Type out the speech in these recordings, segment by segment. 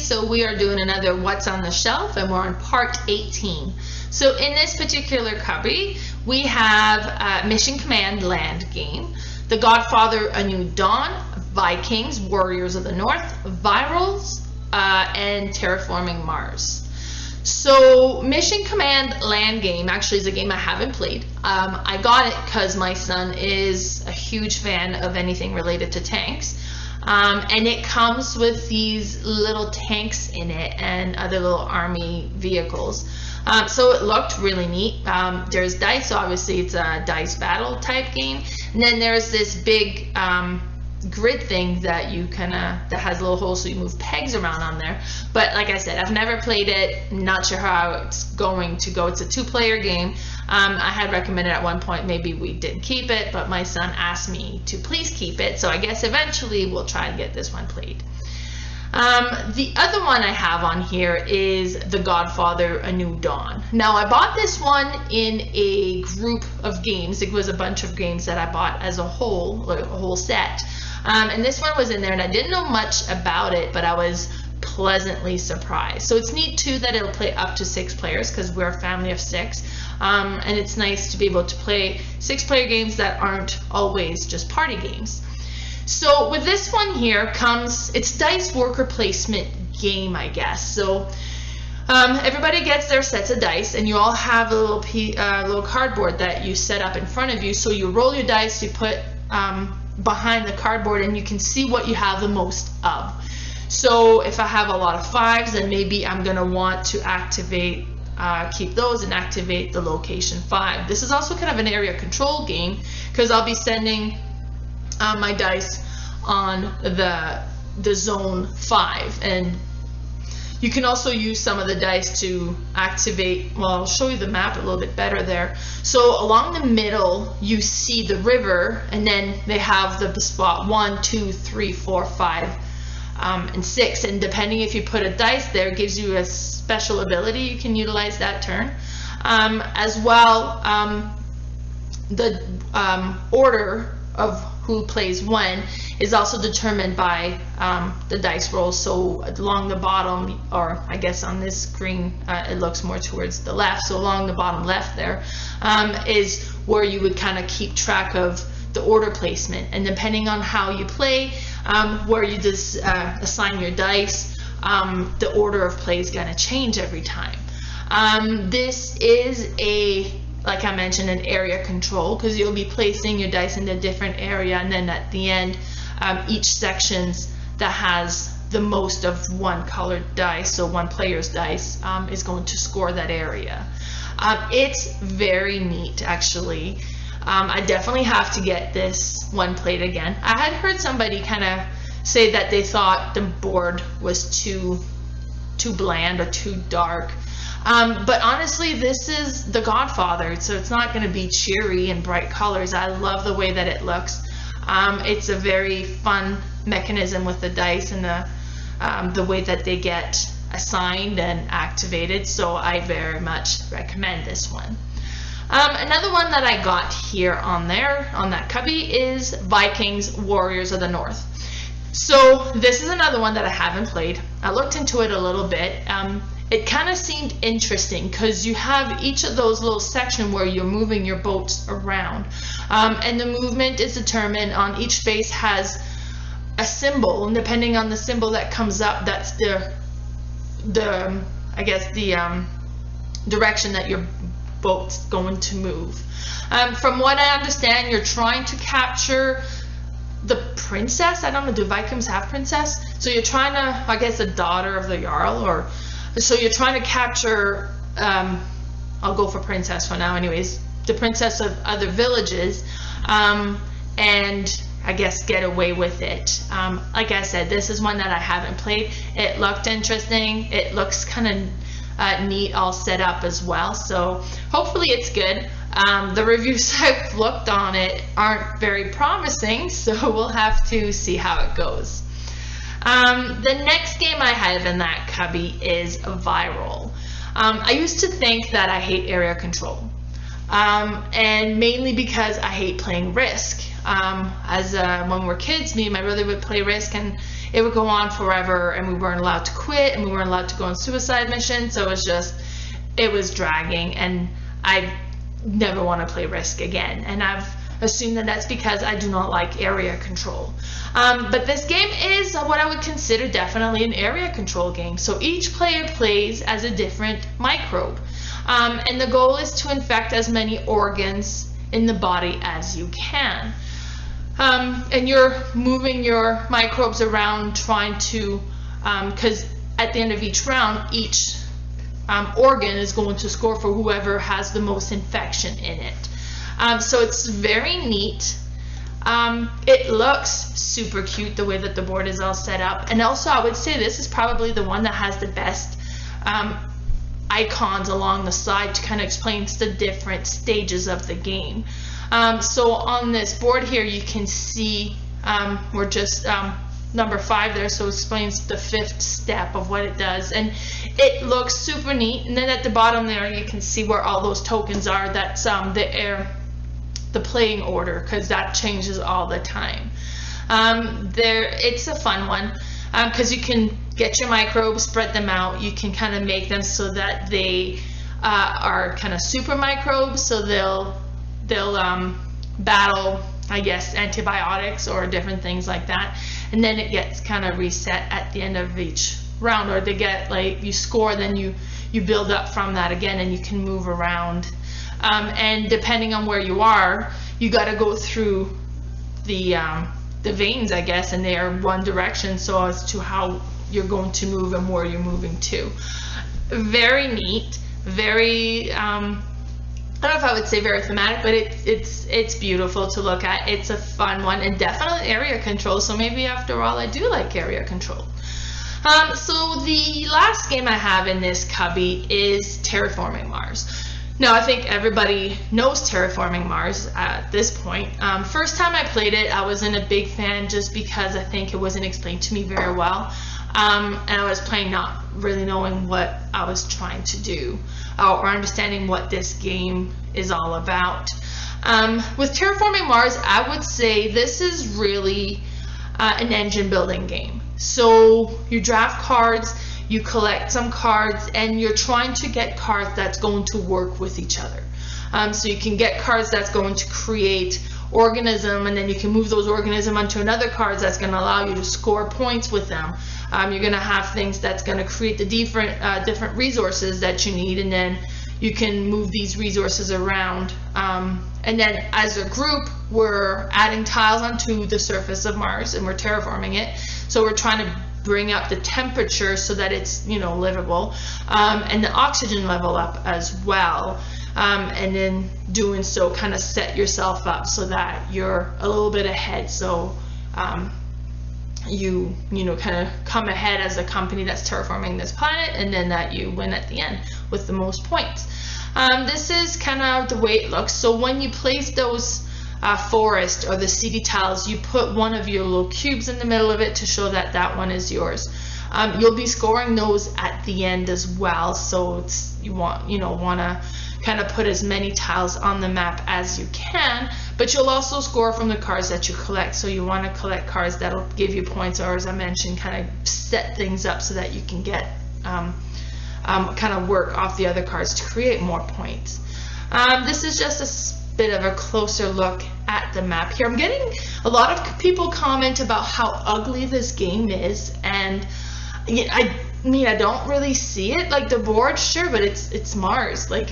so we are doing another What's on the Shelf, and we're on part 18. So in this particular cubby, we have Mission Command land game, the Godfather, A New Dawn, Vikings, Warriors of the North, Virals, and Terraforming Mars. So Mission Command land game actually is a game I haven't played. I got it because my son is a huge fan of anything related to tanks. And it comes with these little tanks in it and other little army vehicles. So it looked really neat. There's dice, obviously it's a dice battle type game. And then there's this big grid thing that you that has a little hole so you move pegs around on there. But like I said, I've never played it, not sure how it's going to go. It's a 2-player game. I had recommended at one point maybe we didn't keep it, but my son asked me to please keep it, so I guess eventually we'll try and get this one played. The other one I have on here is The Godfather, A New Dawn. Now I bought this one in a group of games. It was a bunch of games that I bought as a whole set. And this one was in there, and I didn't know much about it, but I was pleasantly surprised. So it's neat too that it'll play up to 6 players because we're a family of 6. And it's nice to be able to play 6-player games that aren't always just party games. So with this one here comes, it's dice worker placement game, I guess. So everybody gets their sets of dice, and you all have a little cardboard that you set up in front of you. So you roll your dice, you put behind the cardboard, and you can see what you have the most of. So if I have a lot of 5s, then maybe I'm gonna want to activate, keep those and activate the location 5. This is also kind of an area control game because I'll be sending my dice on the zone 5, and you can also use some of the dice to activate, well, I'll show you the map a little bit better there. So along the middle you see the river, and then they have the spot 1, 2, 3, 4, 5, and 6, and depending if you put a dice there, it gives you a special ability you can utilize that turn. As well, the order of who plays when is also determined by the dice roll. So along the bottom, or I guess on this screen it looks more towards the left, so along the bottom left there is where you would kind of keep track of the order placement, and depending on how you play, where you just assign your dice, the order of play is going to change every time. This is like I mentioned, an area control, because you'll be placing your dice in a different area, and then at the end, each section that has the most of one colored dice, so one player's dice, is going to score that area. It's very neat, actually. I definitely have to get this one played again. I had heard somebody kind of say that they thought the board was too bland or too dark. But honestly, this is the Godfather, so it's not going to be cheery and bright colors. I love the way that it looks. It's a very fun mechanism with the dice and the way that they get assigned and activated, so I very much recommend this one. Another one that I got here on that cubby is Vikings, Warriors of the North. So this is another one that I haven't played. I looked into it a little bit. It kind of seemed interesting because you have each of those little sections where you're moving your boats around, and the movement is determined on each face has a symbol, and depending on the symbol that comes up, that's I guess the direction that your boat's going to move. From what I understand, you're trying to capture the princess. I don't know, do Vikings have princess? So you're trying to, I guess, the daughter of the Jarl, or so you're trying to capture, I'll go for princess for now anyways, the princess of other villages, and I guess get away with it. Like I said, this is one that I haven't played. It looked interesting. It looks kind of neat, all set up as well, so hopefully it's good. The reviews I've looked on it aren't very promising, so we'll have to see how it goes. The next game I have in that cubby is Viral. I used to think that I hate area control, and mainly because I hate playing Risk. When we were kids, me and my brother would play Risk, and it would go on forever, and we weren't allowed to quit, and we weren't allowed to go on suicide missions. So it was dragging, and I never want to play Risk again. And I've assumed that that's because I do not like area control. But this game is what I would consider definitely an area control game. So each player plays as a different microbe. And the goal is to infect as many organs in the body as you can. And you're moving your microbes around trying to, because at the end of each round, each organ is going to score for whoever has the most infection in it. So it's very neat. It looks super cute the way that the board is all set up, and also I would say this is probably the one that has the best icons along the side to kind of explain the different stages of the game. So on this board here you can see we're just number 5 there, so it explains the 5th step of what it does, and it looks super neat. And then at the bottom there you can see where all those tokens are. That's the playing order, because that changes all the time. It's a fun one because you can get your microbes, spread them out. You can kind of make them so that they are kind of super microbes, so they'll battle, I guess, antibiotics or different things like that. And then it gets kind of reset at the end of each round, or they get, like, you score, then you build up from that again, and you can move around. And depending on where you are, you got to go through the veins, I guess, and they are one direction, so as to how you're going to move and where you're moving to. Very neat, very I don't know if I would say very thematic, but it's beautiful to look at. It's a fun one, and definitely area control, so maybe after all I do like area control. So the last game I have in this cubby is Terraforming Mars. Now, I think everybody knows Terraforming Mars at this point. First time I played it, I wasn't a big fan just because I think it wasn't explained to me very well. And I was playing not really knowing what I was trying to do or understanding what this game is all about. With Terraforming Mars, I would say this is really an engine building game. So you draft cards, you collect some cards, and you're trying to get cards that's going to work with each other. So you can get cards that's going to create organism, and then you can move those organism onto another cards that's going to allow you to score points with them. You're going to have things that's going to create the different resources that you need, and then you can move these resources around. And then as a group, we're adding tiles onto the surface of Mars, and we're terraforming it. So we're trying to bring up the temperature so that it's, livable, and the oxygen level up as well. And then doing so kind of set yourself up so that you're a little bit ahead, so you kind of come ahead as a company that's terraforming this planet, and then that you win at the end with the most points. This is kind of the way it looks. So when you place those forest or the city tiles, you put one of your little cubes in the middle of it to show that that one is yours. You'll be scoring those at the end as well, so you want to kind of put as many tiles on the map as you can, but you'll also score from the cards that you collect. So you want to collect cards that'll give you points, or as I mentioned, kind of set things up so that you can get kind of work off the other cards to create more points. This is just a bit of a closer look at the map here. I'm getting a lot of people comment about how ugly this game is, and I mean, I don't really see it. Like, the board, sure, but it's Mars. Like,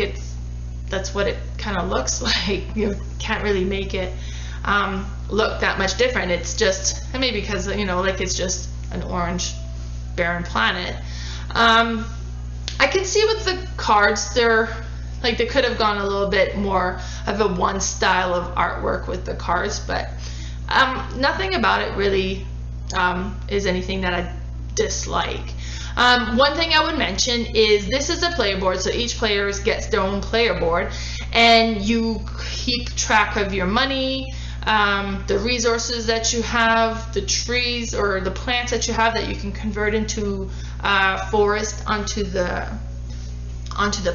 that's what it kind of looks like. You can't really make it look that much different. It's just, and maybe because like, it's just an orange barren planet. I can see with the cards, they could have gone a little bit more of a one style of artwork with the cards, but nothing about it really is anything that I dislike. One thing I would mention is this is a player board, so each player gets their own player board, and you keep track of your money, the resources that you have, the trees or the plants that you have that you can convert into forest onto the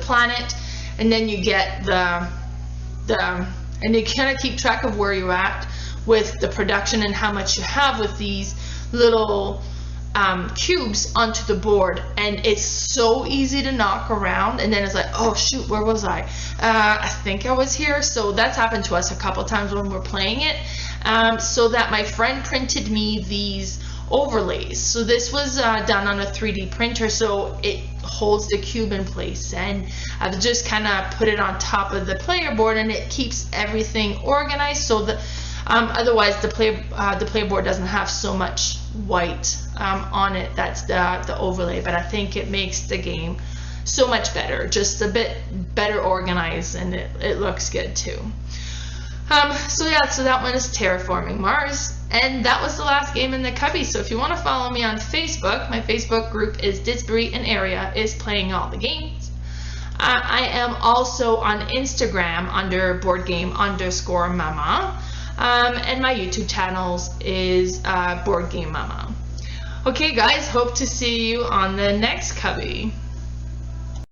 planet, and then you get and you kind of keep track of where you're at with the production and how much you have with these little cubes onto the board, and it's so easy to knock around, and then it's like, oh shoot, where was I? I think I was here. So that's happened to us a couple times when we're playing it. So that my friend printed me these overlays. So this was done on a 3D printer, so it holds the cube in place, and I've just kind of put it on top of the player board, and it keeps everything organized, so that otherwise the player board doesn't have so much white on it. That's the overlay, but I think it makes the game so much better, just a bit better organized, and it looks good too. So yeah, so that one is Terraforming Mars, and that was the last game in the cubby. So if you want to follow me on Facebook, my Facebook group is Disbury and Area is Playing All the Games. I am also on Instagram under Boardgame_Mama, and my YouTube channels is Boardgame Mama. Okay guys, hope to see you on the next cubby.